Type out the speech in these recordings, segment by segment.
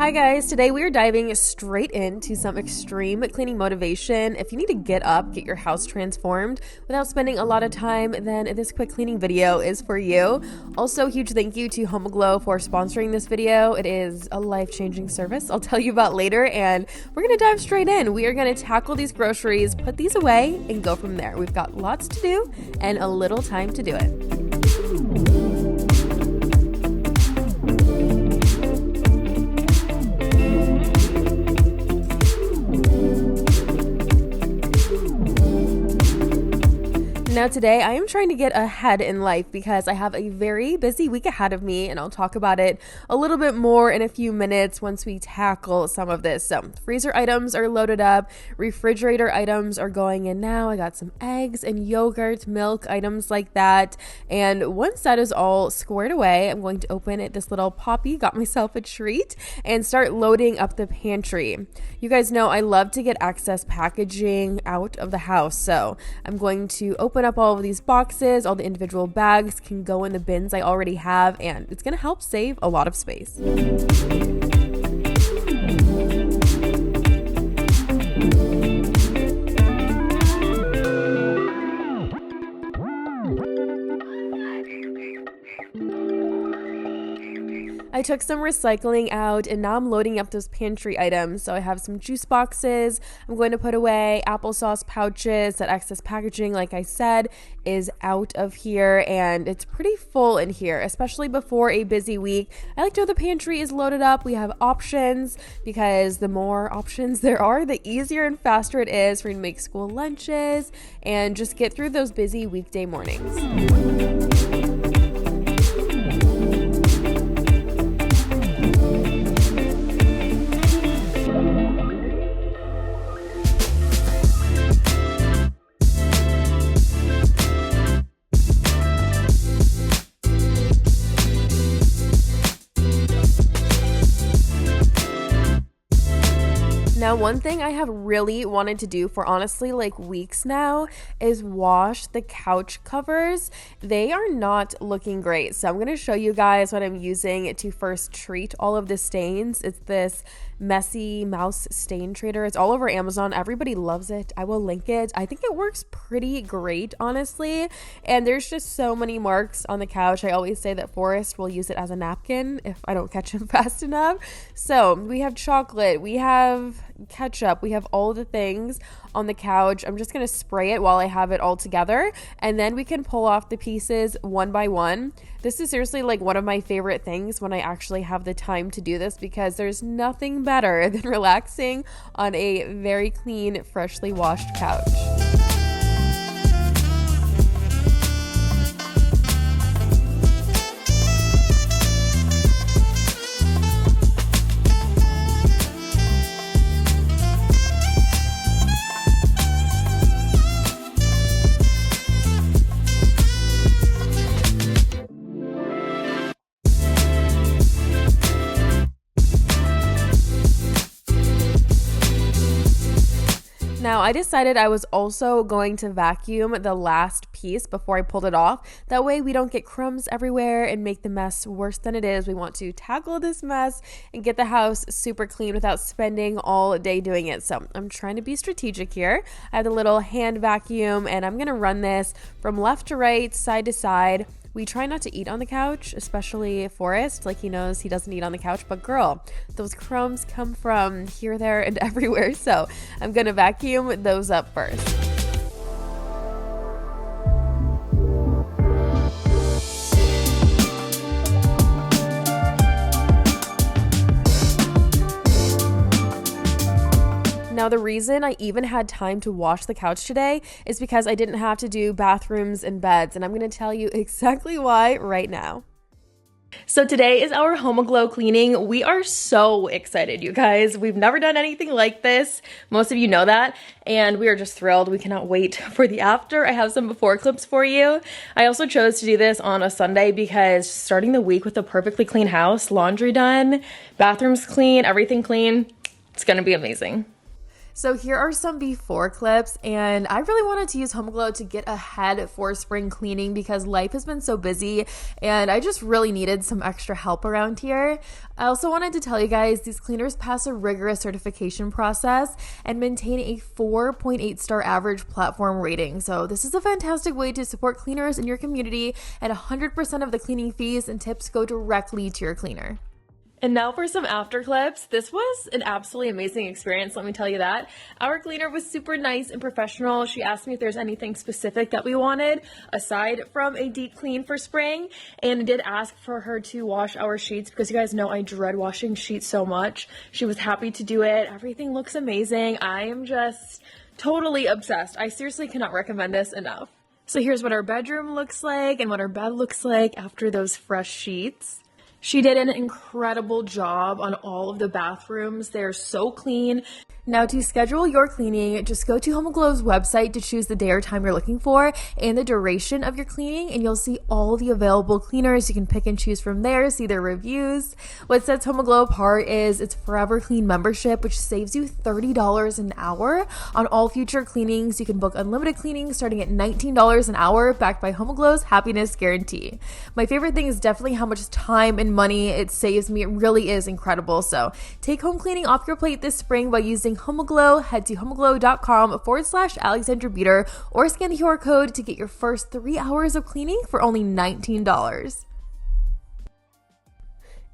Hi guys, today we are diving straight into some extreme cleaning motivation. If you need to get up, get your house transformed without spending a lot of time, then this quick cleaning video is for you. Also, huge thank you to HomeGlow for sponsoring this video. It is a life-changing service I'll tell you about later, and we're gonna dive straight in. We are gonna tackle these groceries, put these away, and go from there. We've got lots to do and a little time to do it. Now today I am trying to get ahead in life because I have a very busy week ahead of me, and I'll talk about it a little bit more in a few minutes once we tackle some of this. So freezer items are loaded up, refrigerator items are going in now. I got some eggs and yogurt, milk, items like that. And once that is all squared away, I'm going to open this little poppy, got myself a treat, and start loading up the pantry. You guys know I love to get excess packaging out of the house, so I'm going to open up all of these boxes. All the individual bags can go in the bins I already have, and it's going to help save a lot of space. I took some recycling out, and now I'm loading up those pantry items. So I have some juice boxes I'm going to put away, applesauce pouches. That excess packaging, like I said, is out of here, and it's pretty full in here, especially before a busy week. I like to know the pantry is loaded up. We have options, because the more options there are, the easier and faster it is for you to make school lunches and just get through those busy weekday mornings. Now, one thing I have really wanted to do for honestly like weeks now is wash the couch covers. They are not looking great. So I'm going to show you guys what I'm using to first treat all of the stains. It's this Messy Mouse Stain Treater. It's all over Amazon. Everybody loves it. I will link it. I think it works pretty great, honestly. And there's just so many marks on the couch. I always say that Forrest will use it as a napkin if I don't catch him fast enough. So we have chocolate. We have ketchup. We have all the things on the couch. I'm just going to spray it while I have it all together, and then we can pull off the pieces one by one. This is seriously like one of my favorite things when I actually have the time to do this, because there's nothing better than relaxing on a very clean, freshly washed couch. Now, I decided I was also going to vacuum the last piece before I pulled it off. That way we don't get crumbs everywhere and make the mess worse than it is. We want to tackle this mess and get the house super clean without spending all day doing it. So I'm trying to be strategic here. I have the little hand vacuum, and I'm going to run this from left to right, side to side. We try not to eat on the couch, especially Forrest. Like, he knows he doesn't eat on the couch, but girl, those crumbs come from here, there, and everywhere. So I'm gonna vacuum those up first. Now, the reason I even had time to wash the couch today is because I didn't have to do bathrooms and beds, and I'm going to tell you exactly why right now. So today is our HomeGlow cleaning. We are so excited, you guys. We've never done anything like this. Most of you know that, and we are just thrilled. We cannot wait for the after. I have some before clips for you. I also chose to do this on a Sunday because starting the week with a perfectly clean house, laundry done, bathrooms clean, everything clean, it's going to be amazing. So here are some before clips, and I really wanted to use Home Glow to get ahead for spring cleaning because life has been so busy and I just really needed some extra help around here. I also wanted to tell you guys these cleaners pass a rigorous certification process and maintain a 4.8 star average platform rating. So this is a fantastic way to support cleaners in your community, and 100% of the cleaning fees and tips go directly to your cleaner. And now for some after clips. This was an absolutely amazing experience, let me tell you that. Our cleaner was super nice and professional. She asked me if there's anything specific that we wanted aside from a deep clean for spring, and I did ask for her to wash our sheets because you guys know I dread washing sheets so much. She was happy to do it. Everything looks amazing. I am just totally obsessed. I seriously cannot recommend this enough. So here's what our bedroom looks like and what our bed looks like after those fresh sheets. She did an incredible job on all of the bathrooms. They're so clean. Now to schedule your cleaning, just go to Home Glow's website to choose the day or time you're looking for and the duration of your cleaning, and you'll see all the available cleaners. You can pick and choose from there, see their reviews. What sets Home Glow apart is its Forever Clean membership, which saves you $30 an hour on all future cleanings. You can book unlimited cleanings starting at $19 an hour, backed by Home Glow's happiness guarantee. My favorite thing is definitely how much time and money it saves me. It really is incredible. So take home cleaning off your plate this spring by using Home Glow. Head to homeglow.com/alexandrabeuter or scan the QR code to get your first 3 hours of cleaning for only $19.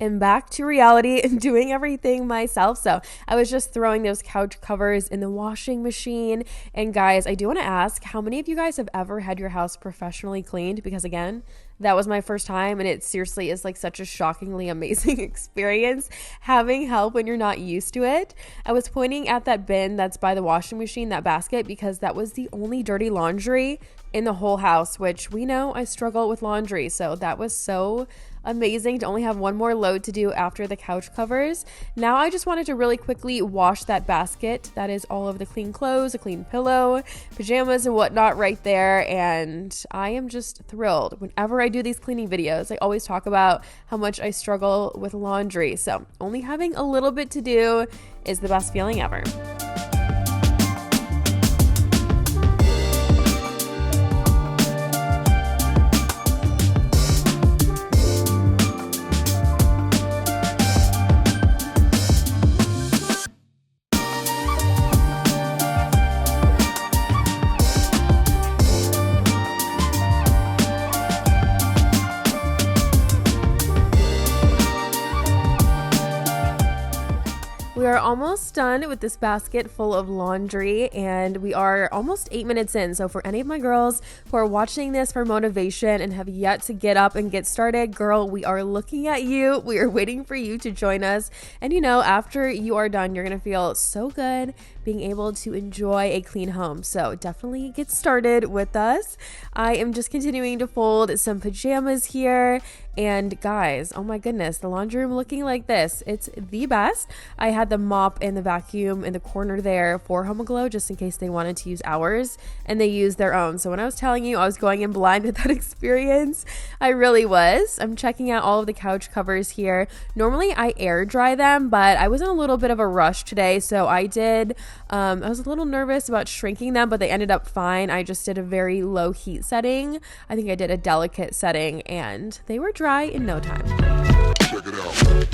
And back to reality and doing everything myself. So I was just throwing those couch covers in the washing machine. And guys, I do want to ask, how many of you guys have ever had your house professionally cleaned? Because again, that was my first time, and it seriously is like such a shockingly amazing experience having help when you're not used to it. I was pointing at that bin that's by the washing machine, that basket, because that was the only dirty laundry in the whole house, which we know I struggle with laundry. So that was so amazing to only have one more load to do after the couch covers. Now I just wanted to really quickly wash that basket. That is all of the clean clothes, a clean pillow, pajamas and whatnot right there. And I am just thrilled. Whenever I do these cleaning videos, I always talk about how much I struggle with laundry. So only having a little bit to do is the best feeling ever. We are almost done with this basket full of laundry, and we are almost 8 minutes in. So for any of my girls who are watching this for motivation and have yet to get up and get started, girl, we are looking at you. We are waiting for you to join us. And you know, after you are done, you're going to feel so good being able to enjoy a clean home. So definitely get started with us. I am just continuing to fold some pajamas here. And guys, oh my goodness, the laundry room looking like this. It's the best. I had the mop and the vacuum in the corner there for Home Glow just in case they wanted to use ours, and they used their own. So when I was telling you I was going in blind with that experience, I really was. I'm checking out all of the couch covers here. Normally I air dry them, but I was in a little bit of a rush today, so I did. I was a little nervous about shrinking them, but they ended up fine. I just did a very low heat setting. I think I did a delicate setting, and they were dry in no time. Check it out.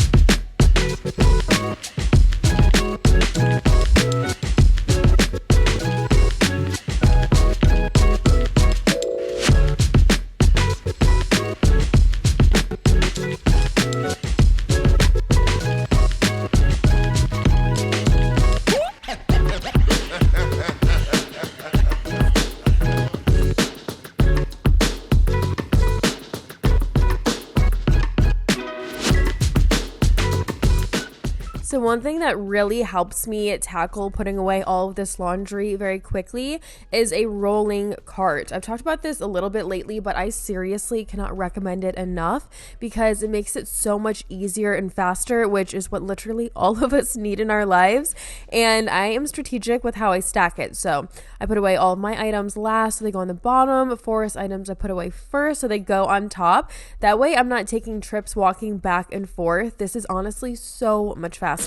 So one thing that really helps me tackle putting away all of this laundry very quickly is a rolling cart. I've talked about this a little bit lately, but I seriously cannot recommend it enough because it makes it so much easier and faster, which is what literally all of us need in our lives. And I am strategic with how I stack it. So I put away all of my items last, so they go on the bottom. Forest items I put away first, so they go on top. That way I'm not taking trips walking back and forth. This is honestly so much faster.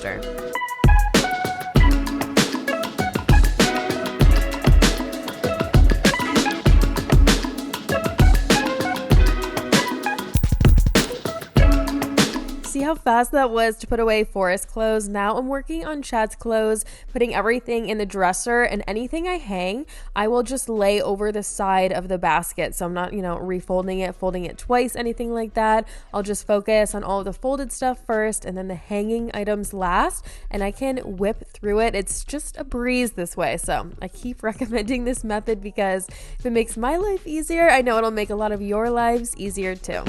how fast that was to put away Forest's clothes. Now I'm working on Chad's clothes, putting everything in the dresser, and anything I hang, I will just lay over the side of the basket. So I'm not, refolding it, folding it twice, anything like that. I'll just focus on all of the folded stuff first and then the hanging items last, and I can whip through it. It's just a breeze this way. So I keep recommending this method because if it makes my life easier, I know it'll make a lot of your lives easier too.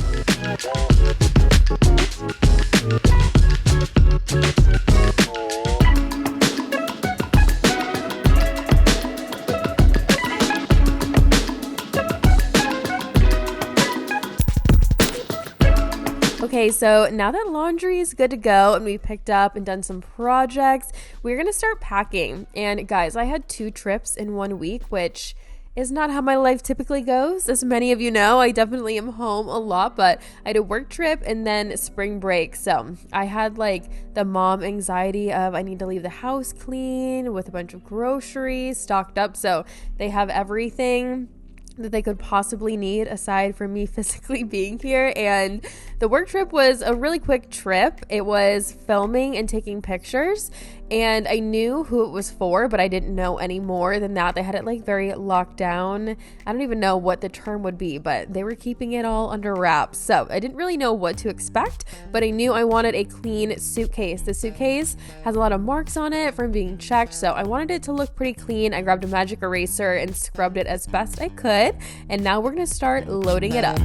Okay, so now that laundry is good to go and we picked up and done some projects, we're going to start packing. And guys, I had 2 trips in 1 week, which is not how my life typically goes. As many of you know, I definitely am home a lot, but I had a work trip and then spring break. So I had like the mom anxiety of I need to leave the house clean with a bunch of groceries stocked up. So they have everything that they could possibly need aside from me physically being here. And the work trip was a really quick trip. It was filming and taking pictures, and I knew who it was for, but I didn't know any more than that. They had it like very locked down. I don't even know what the term would be, but they were keeping it all under wraps. So I didn't really know what to expect, but I knew I wanted a clean suitcase. The suitcase has a lot of marks on it from being checked, so I wanted it to look pretty clean. I grabbed a magic eraser and scrubbed it as best I could, and now we're gonna start loading it up.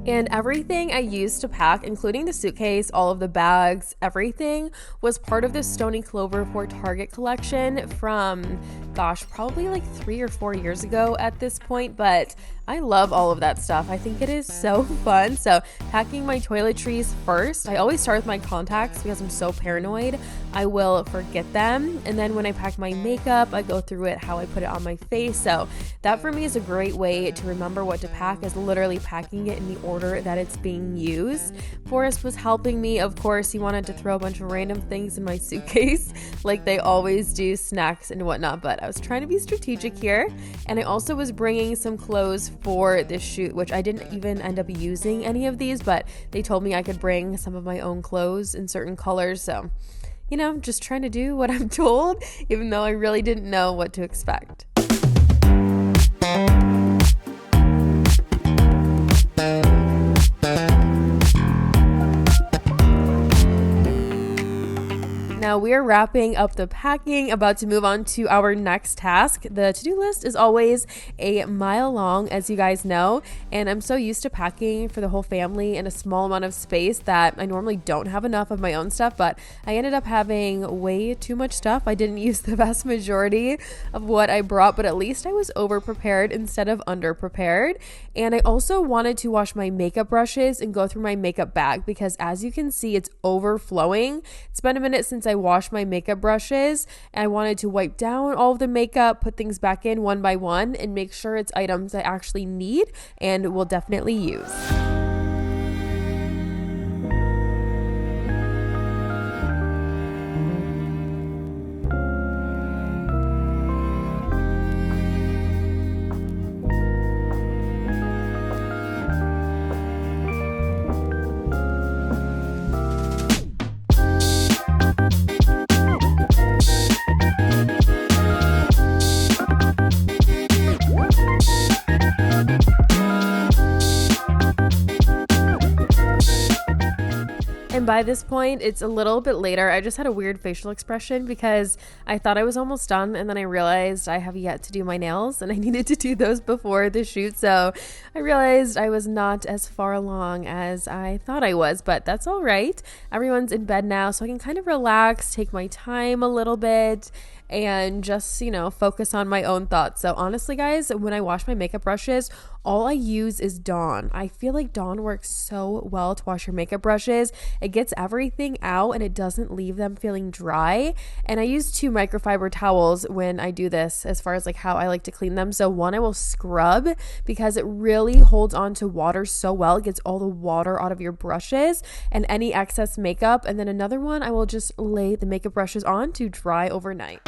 And everything I used to pack, including the suitcase, all of the bags, everything was part of the Stony Clover for Target collection from, probably like 3 or 4 years ago at this point, but I love all of that stuff. I think it is so fun. So packing my toiletries first, I always start with my contacts because I'm so paranoid I will forget them. And then when I pack my makeup, I go through it, how I put it on my face. So that for me is a great way to remember what to pack, is literally packing it in the order that it's being used. Forrest was helping me. Of course, he wanted to throw a bunch of random things in my suitcase like they always do, snacks and whatnot, but I was trying to be strategic here. And I also was bringing some clothes for this shoot, which I didn't even end up using any of these, but they told me I could bring some of my own clothes in certain colors. So, just trying to do what I'm told, even though I really didn't know what to expect. Now we are wrapping up the packing, about to move on to our next task. The to-do list is always a mile long, as you guys know, and I'm so used to packing for the whole family in a small amount of space that I normally don't have enough of my own stuff, but I ended up having way too much stuff. I didn't use the vast majority of what I brought, but at least I was over-prepared instead of under-prepared. And I also wanted to wash my makeup brushes and go through my makeup bag because, as you can see, it's overflowing. It's been a minute since I washed my makeup brushes, and I wanted to wipe down all of the makeup, put things back in one by one, and make sure it's items I actually need and will definitely use. And by this point, it's a little bit later. I just had a weird facial expression because I thought I was almost done, and then I realized I have yet to do my nails and I needed to do those before the shoot. So I realized I was not as far along as I thought I was, but that's all right. Everyone's in bed now, so I can kind of relax, take my time a little bit, and just, focus on my own thoughts. So honestly, guys, when I wash my makeup brushes, all I use is Dawn. I feel like Dawn works so well to wash your makeup brushes. It gets everything out and it doesn't leave them feeling dry. And I use 2 microfiber towels when I do this, as far as like how I like to clean them. So one I will scrub because it really holds on to water so well. It gets all the water out of your brushes and any excess makeup. And then another one I will just lay the makeup brushes on to dry overnight.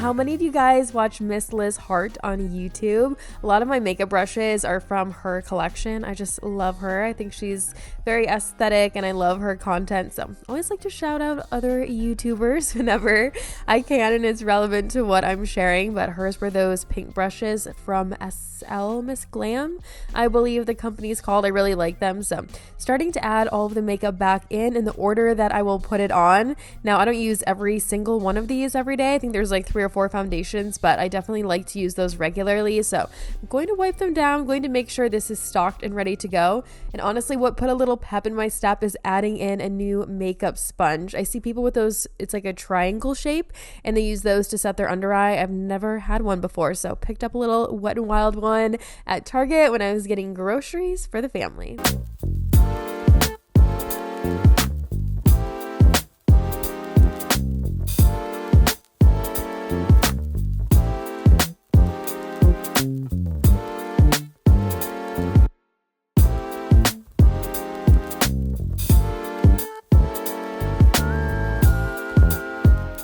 how many of you guys watch Miss Liz Hart on YouTube? A lot of my makeup brushes are from her collection. I just love her. I think she's very aesthetic and I love her content. So I always like to shout out other YouTubers whenever I can and it's relevant to what I'm sharing. But hers were those pink brushes from SL Miss Glam, I believe the company's called. I really like them. So starting to add all of the makeup back in the order that I will put it on. Now I don't use every single one of these every day. I think there's like 3 or 4 foundations, but I definitely like to use those regularly. So I'm going to wipe them down. I'm going to make sure this is stocked and ready to go. And honestly, what put a little pep in my step is adding in a new makeup sponge. I see people with those, it's like a triangle shape, and they use those to set their under eye. I've never had one before, so picked up a little Wet n Wild one at Target when I was getting groceries for the family.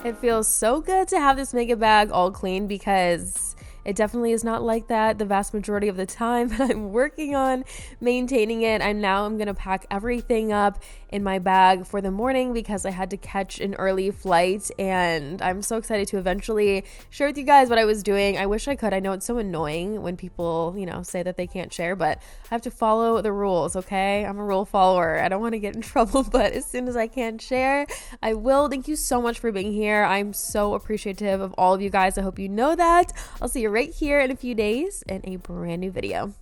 It feels so good to have this makeup bag all clean because it definitely is not like that the vast majority of the time, but I'm working on maintaining it. And now I'm going to pack everything up in my bag for the morning because I had to catch an early flight, and I'm so excited to eventually share with you guys what I was doing. I wish I could. I know it's so annoying when people, say that they can't share, but I have to follow the rules, okay? I'm a rule follower. I don't want to get in trouble, but as soon as I can share, I will. Thank you so much for being here. I'm so appreciative of all of you guys. I hope you know that. I'll see you right here in a few days in a brand new video.